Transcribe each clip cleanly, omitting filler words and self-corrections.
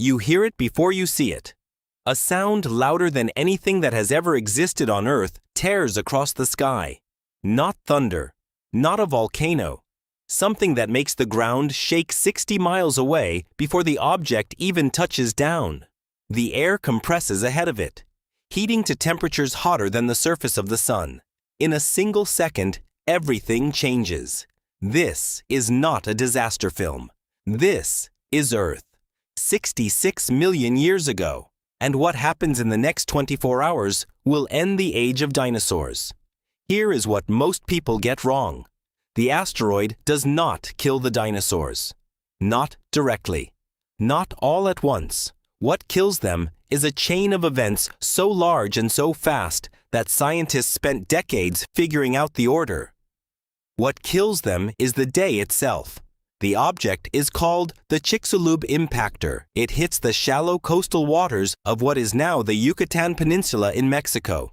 You hear it before you see it. A sound louder than anything that has ever existed on Earth tears across the sky. Not thunder, not a volcano. Something that makes the ground shake 60 miles away before the object even touches down. The air compresses ahead of it, heating to temperatures hotter than the surface of the sun. In a single second, everything changes. This is not a disaster film. This is Earth, 66 million years ago. And what happens in the next 24 hours will end the age of dinosaurs. Here is what most people get wrong. The asteroid does not kill the dinosaurs. Not directly. Not all at once. What kills them is a chain of events so large and so fast that scientists spent decades figuring out the order. What kills them is the day itself. The object is called the Chicxulub impactor. It hits the shallow coastal waters of what is now the Yucatan Peninsula in Mexico.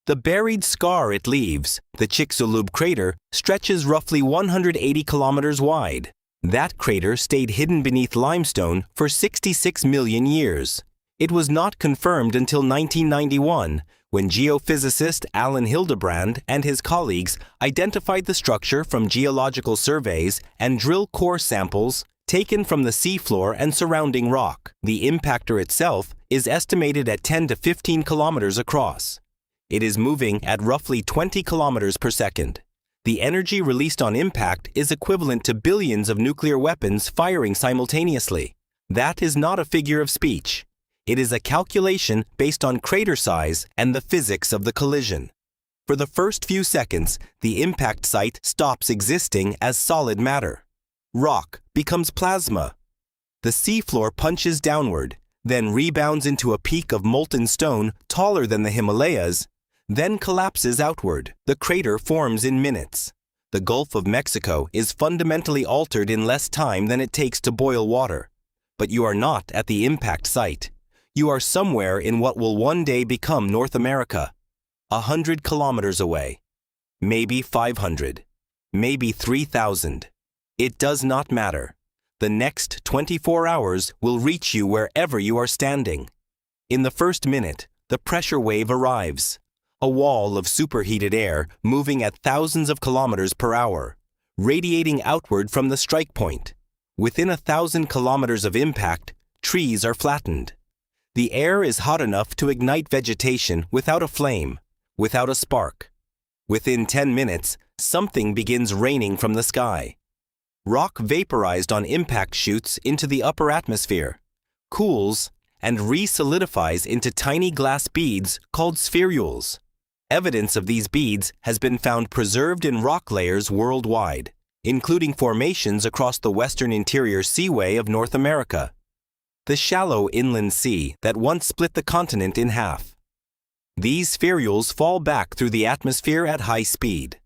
The buried scar it leaves, the Chicxulub crater, stretches roughly 180 kilometers wide. That crater stayed hidden beneath limestone for 66 million years. It was not confirmed until 1991, when geophysicist Alan Hildebrand and his colleagues identified the structure from geological surveys and drill core samples taken from the seafloor and surrounding rock. The impactor itself is estimated at 10 to 15 kilometers across. It is moving at roughly 20 kilometers per second. The energy released on impact is equivalent to billions of nuclear weapons firing simultaneously. That is not a figure of speech. It is a calculation based on crater size and the physics of the collision. For the first few seconds, the impact site stops existing as solid matter. Rock becomes plasma. The seafloor punches downward, then rebounds into a peak of molten stone taller than the Himalayas, then collapses outward. The crater forms in minutes. The Gulf of Mexico is fundamentally altered in less time than it takes to boil water. But you are not at the impact site. You are somewhere in what will one day become North America, 100 kilometers away, maybe 500, maybe 3,000. It does not matter. The next 24 hours will reach you wherever you are standing. In the first minute, the pressure wave arrives, a wall of superheated air moving at thousands of kilometers per hour, radiating outward from the strike point. Within 1,000 kilometers of impact, trees are flattened. The air is hot enough to ignite vegetation without a flame, without a spark. Within 10 minutes, something begins raining from the sky. Rock vaporized on impact shoots into the upper atmosphere, cools, and re-solidifies into tiny glass beads called spherules. Evidence of these beads has been found preserved in rock layers worldwide, including formations across the western interior seaway of North America, the shallow inland sea that once split the continent in half. These spherules fall back through the atmosphere at high speed,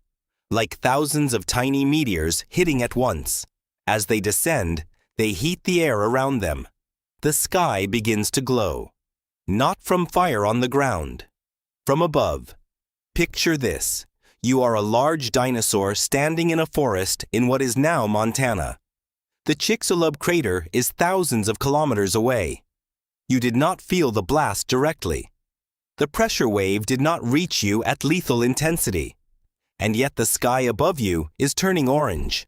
like thousands of tiny meteors hitting at once. As they descend, they heat the air around them. The sky begins to glow. Not from fire on the ground. From above. Picture this. You are a large dinosaur standing in a forest in what is now Montana. The Chicxulub crater is thousands of kilometers away. You did not feel the blast directly. The pressure wave did not reach you at lethal intensity. And yet the sky above you is turning orange.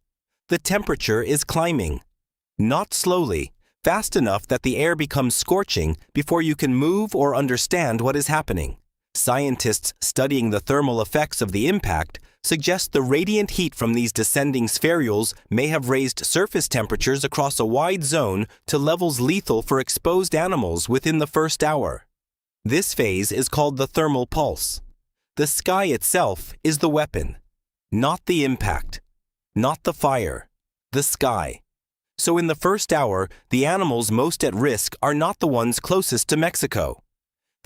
The temperature is climbing. Not slowly, fast enough that the air becomes scorching before you can move or understand what is happening. Scientists studying the thermal effects of the impact suggest the radiant heat from these descending spherules may have raised surface temperatures across a wide zone to levels lethal for exposed animals within the first hour. This phase is called the thermal pulse. The sky itself is the weapon, not the impact, not the fire, the sky. So in the first hour, the animals most at risk are not the ones closest to Mexico.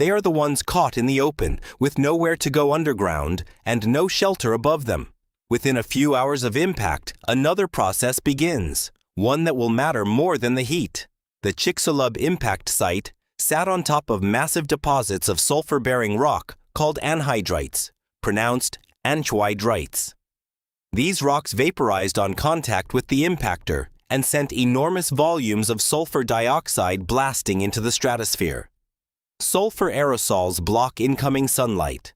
They are the ones caught in the open, with nowhere to go underground and no shelter above them. Within a few hours of impact, another process begins, one that will matter more than the heat. The Chicxulub impact site sat on top of massive deposits of sulfur-bearing rock called anhydrites, pronounced anhydrites. These rocks vaporized on contact with the impactor and sent enormous volumes of sulfur dioxide blasting into the stratosphere. Sulfur aerosols block incoming sunlight.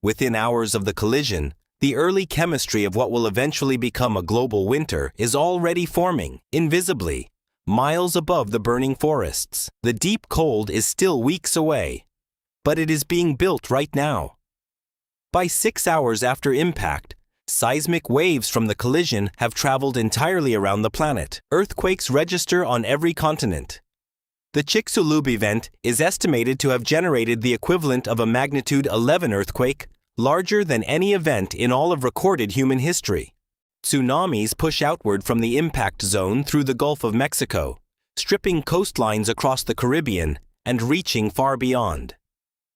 Within hours of the collision, the early chemistry of what will eventually become a global winter is already forming, invisibly, miles above the burning forests. The deep cold is still weeks away, but it is being built right now. By 6 hours after impact, seismic waves from the collision have traveled entirely around the planet. Earthquakes register on every continent. The Chicxulub event is estimated to have generated the equivalent of a magnitude 11 earthquake, larger than any event in all of recorded human history. Tsunamis push outward from the impact zone through the Gulf of Mexico, stripping coastlines across the Caribbean and reaching far beyond.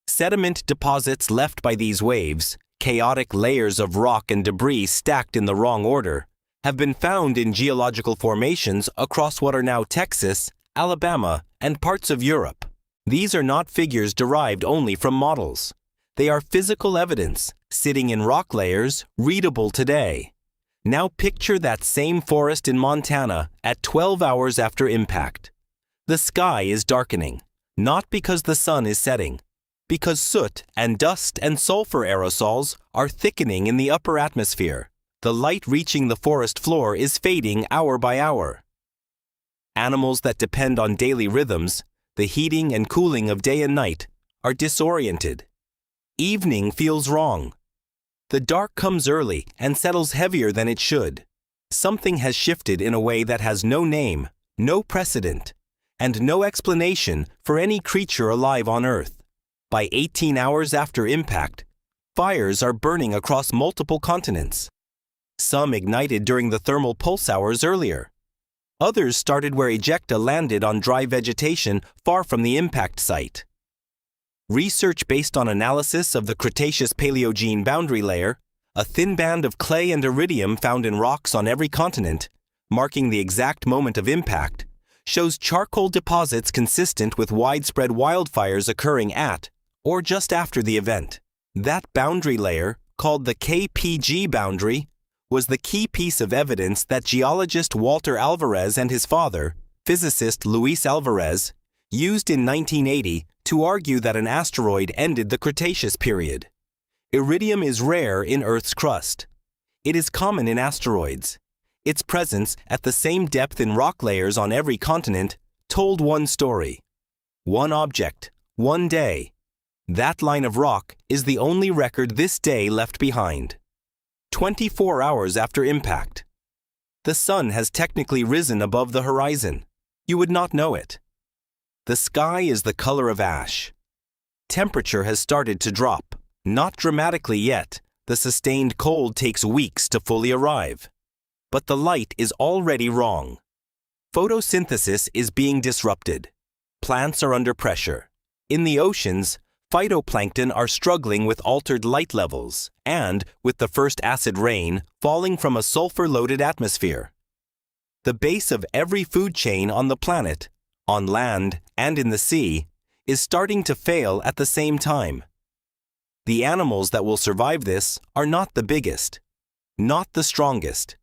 Sediment deposits left by these waves, chaotic layers of rock and debris stacked in the wrong order, have been found in geological formations across what are now Texas, Alabama, and parts of Europe. These are not figures derived only from models. They are physical evidence, sitting in rock layers, readable today. Now picture that same forest in Montana at 12 hours after impact. The sky is darkening, not because the sun is setting, because soot and dust and sulfur aerosols are thickening in the upper atmosphere. The light reaching the forest floor is fading hour by hour. Animals that depend on daily rhythms, the heating and cooling of day and night, are disoriented. Evening feels wrong. The dark comes early and settles heavier than it should. Something has shifted in a way that has no name, no precedent, and no explanation for any creature alive on Earth. By 18 hours after impact, fires are burning across multiple continents. Some ignited during the thermal pulse hours earlier. Others started where ejecta landed on dry vegetation far from the impact site. Research based on analysis of the Cretaceous-Paleogene boundary layer, a thin band of clay and iridium found in rocks on every continent, marking the exact moment of impact, shows charcoal deposits consistent with widespread wildfires occurring at or just after the event. That boundary layer, called the KPG boundary, was the key piece of evidence that geologist Walter Alvarez and his father, physicist Luis Alvarez, used in 1980 to argue that an asteroid ended the Cretaceous period. Iridium is rare in Earth's crust. It is common in asteroids. Its presence at the same depth in rock layers on every continent told one story. One object, one day. That line of rock is the only record this day left behind. 24 hours after impact. The sun has technically risen above the horizon. You would not know it. The sky is the color of ash. Temperature has started to drop. Not dramatically yet. The sustained cold takes weeks to fully arrive. But the light is already wrong. Photosynthesis is being disrupted. Plants are under pressure. In the oceans, phytoplankton are struggling with altered light levels and with the first acid rain falling from a sulfur-loaded atmosphere. The base of every food chain on the planet, on land and in the sea, is starting to fail at the same time. The animals that will survive this are not the biggest, not the strongest.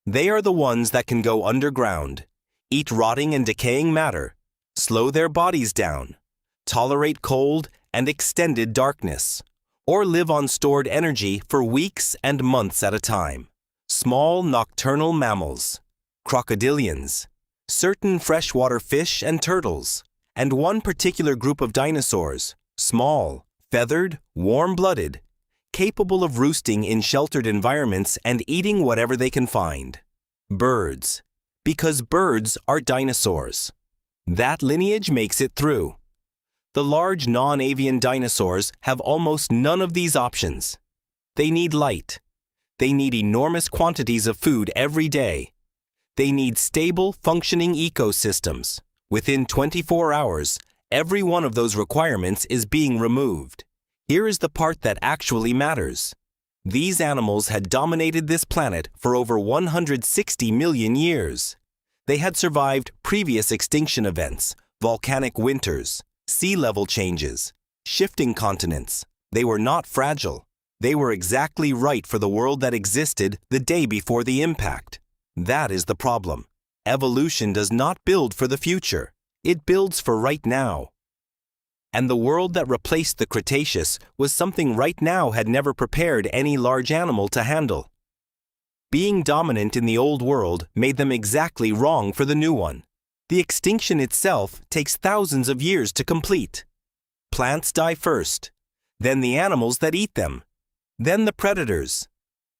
They are the ones that can go underground, eat rotting and decaying matter, slow their bodies down, tolerate cold and extended darkness, or live on stored energy for weeks and months at a time. Small nocturnal mammals, crocodilians, certain freshwater fish and turtles, and one particular group of dinosaurs, small, feathered, warm-blooded, capable of roosting in sheltered environments and eating whatever they can find. Birds, because birds are dinosaurs. That lineage makes it through. The large non-avian dinosaurs have almost none of these options. They need light. They need enormous quantities of food every day. They need stable, functioning ecosystems. Within 24 hours, every one of those requirements is being removed. Here is the part that actually matters. These animals had dominated this planet for over 160 million years. They had survived previous extinction events, volcanic winters, sea level changes, shifting continents. They were not fragile. They were exactly right for the world that existed the day before the impact. That is the problem. Evolution does not build for the future. It builds for right now. And the world that replaced the Cretaceous was something right now had never prepared any large animal to handle. Being dominant in the old world made them exactly wrong for the new one. The extinction itself takes thousands of years to complete. Plants die first, then the animals that eat them, then the predators.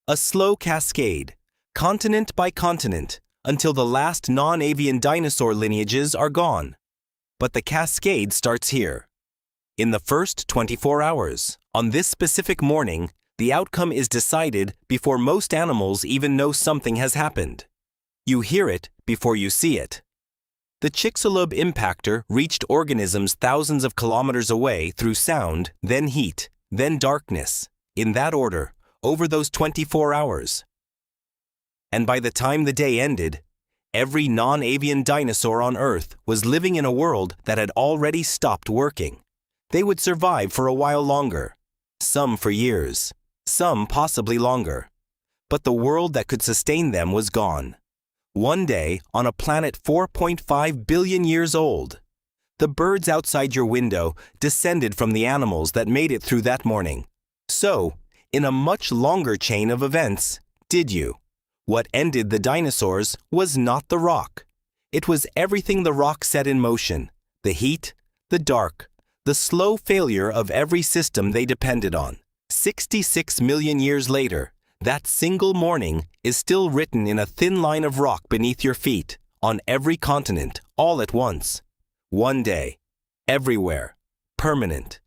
A slow cascade, continent by continent, until the last non-avian dinosaur lineages are gone. But the cascade starts here. In the first 24 hours, on this specific morning, the outcome is decided before most animals even know something has happened. You hear it before you see it. The Chicxulub impactor reached organisms thousands of kilometers away through sound, then heat, then darkness, in that order, over those 24 hours. And by the time the day ended, every non-avian dinosaur on Earth was living in a world that had already stopped working. They would survive for a while longer, some for years, some possibly longer. But the world that could sustain them was gone. One day, on a planet 4.5 billion years old, the birds outside your window descended from the animals that made it through that morning. So, in a much longer chain of events, did you? What ended the dinosaurs was not the rock. It was everything the rock set in motion: the heat, the dark, the slow failure of every system they depended on. 66 million years later, that single morning is still written in a thin line of rock beneath your feet, on every continent, all at once. One day, everywhere, permanent.